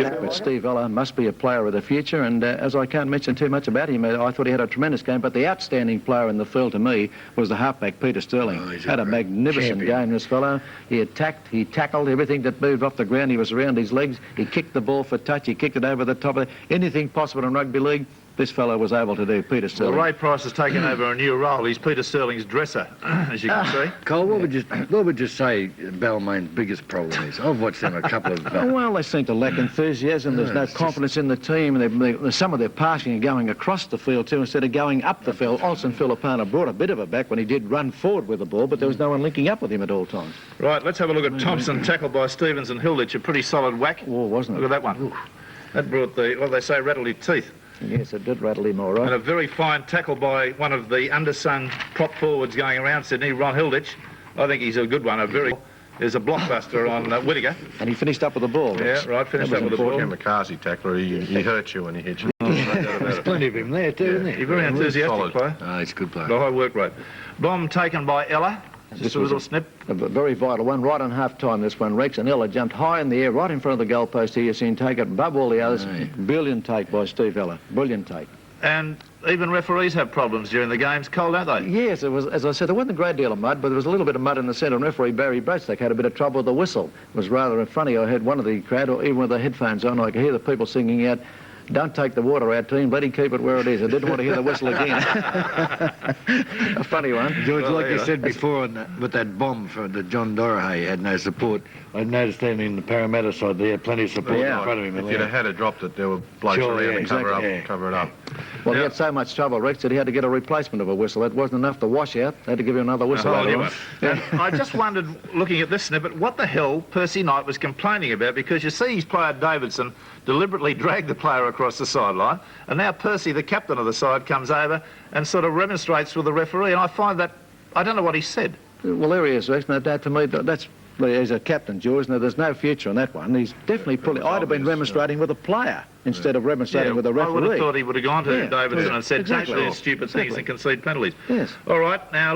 But Steve Ella must be a player of the future, and as I can't mention too much about him, I thought he had a tremendous game, but the outstanding player in the field to me was the halfback, Peter Sterling. Had a magnificent game, this fellow. He attacked, he tackled everything that moved off the ground. He was around his legs. He kicked the ball for touch. He kicked it over the top of it. Anything possible in rugby league, this fellow was able to do, Peter Sterling. Well, Ray Price has taken over a new role. He's Peter Sterling's dresser, as you can see. Cole, what would you say Balmain's biggest problem is? I've watched them a couple of... Well, they seem to lack enthusiasm. There's no confidence in the team. Some of their passing are going across the field too instead of going up the field. Olsen Filipana brought a bit of it back when he did run forward with the ball, but there was no one linking up with him at all times. Right, let's have a look at Thompson, tackled by Stevens and Hilditch. A pretty solid whack. Oh, wasn't it? Look at that one. Ooh. That brought the, well, they say rattled his teeth. Yes, it did rattle him all right. And a very fine tackle by one of the undersung prop forwards going around Sydney, Ron Hilditch. I think he's a good one. There's a blockbuster on Whittaker. And he finished up with the ball. Yeah, right, finished up with the ball. Ken McCarthy tackler, he hurts you when he hits you. There's plenty of him there too, isn't there? He's a very enthusiastic player. Oh, he's a good player. The high work rate. Bomb taken by Ella. Just a little snip. A very vital one, right on half-time this one, Rex, and Ella jumped high in the air, right in front of the goalpost here. You've seen take it above all the others. Brilliant take by Steve Ella. Brilliant take. And even referees have problems during the games, Cole, don't they? Yes, it was, as I said, there wasn't a great deal of mud, but there was a little bit of mud in the centre, and referee Barry Bradstack had a bit of trouble with the whistle. It was rather funny. I heard one of the crowd, or even with the headphones on, I could hear the people singing out, "Don't take the water out, team, let him keep it where it is." I didn't want to hear the whistle again. A funny one. George, like you said before, with that bomb for the John Dorahay had no support. I noticed then in the Parramatta side, they had plenty of support in front of him. If you'd have had it dropped it, there were blokes around to cover it up. Well, he had so much trouble, Rex, that he had to get a replacement of a whistle. That wasn't enough to wash out. They had to give him another whistle. I just wondered, looking at this snippet, what the hell Percy Knight was complaining about, because you see his player Davidson deliberately dragged the player across the sideline, and now Percy, the captain of the side, comes over and sort of remonstrates with the referee, and I find that, I don't know what he said. Well, there he is, Rex. No doubt to me, that's... He's a captain, George. Now, there's no future on that one. He's definitely pulling... I'd have been remonstrating with a player instead of remonstrating with a referee. I would have thought he would have gone to Davidson and said, don't do stupid things and concede penalties. Yes. All right, now...